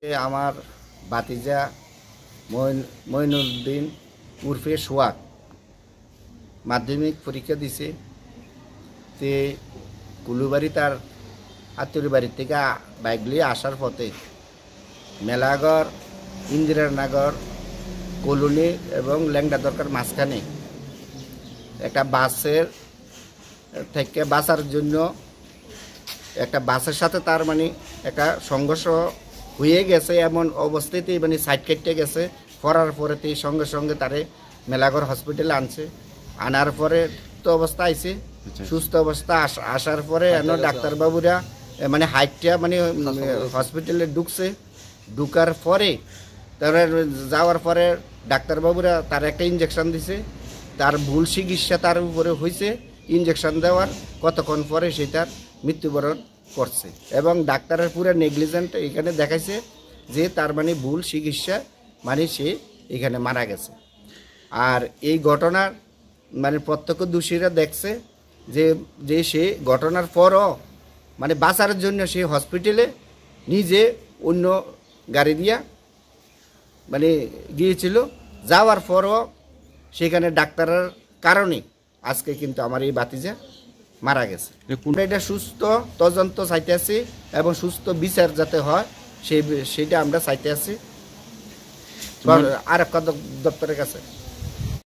আমার ভাতিজা মইনুদ্দিন উর্ফে সোহাগ মাধ্যমিক পরীক্ষা দিছে। তে কুলুবাড়ি তার আত্মীয় বাড়ির থেকে বাইক নিয়ে আসার পথে মেলাগড়, ইন্দিরানগর, কলোনি এবং ল্যাংড়া দরকার মাঝখানে একটা বাসের থেকে বাঁচার জন্য একটা বাসের সাথে তার মানে একটা সংঘর্ষ হয়ে গেছে। এমন অবস্থাতেই মানে সাইড কেটে গেছে। পড়ার পরেতেই সঙ্গে সঙ্গে তারে মেলাগড় হসপিটালে আনছে। আনার পরে তো অবস্থা আইছে, সুস্থ অবস্থা আসার পরে ডাক্তারবাবুরা মানে হাইটটা মানে হসপিটালে ঢুকছে। ঢুকার পরে তারা যাওয়ার পরে ডাক্তারবাবুরা তার একটা ইঞ্জেকশন দিছে। তার ভুল চিকিৎসা তার উপরে হয়েছে। ইঞ্জেকশন দেওয়ার কতক্ষণ পরে সে তার মৃত্যুবরণ করছে এবং ডাক্তারের পুরো নেগলিজেন্ট এখানে দেখাইছে যে তার মানে ভুল চিকিৎসা মানে সে এখানে মারা গেছে। আর এই ঘটনার মানে প্রত্যক্ষ দোষীরা দেখছে যে সে ঘটনার পরও মানে বাঁচার জন্য সে হসপিটালে নিজে অন্য গাড়ি দিয়া মানে গিয়েছিল। যাওয়ার পরও সেখানে ডাক্তারের কারণে আজকে কিন্তু আমার এই ভাতিজা মারা গেছে। এটা সুস্থ তদন্ত চাইতে আছি এবং সুস্থ বিচার যাতে হয় সেটা আমরা চাইতে আছি আরক্ষা দপ্তরের কাছে।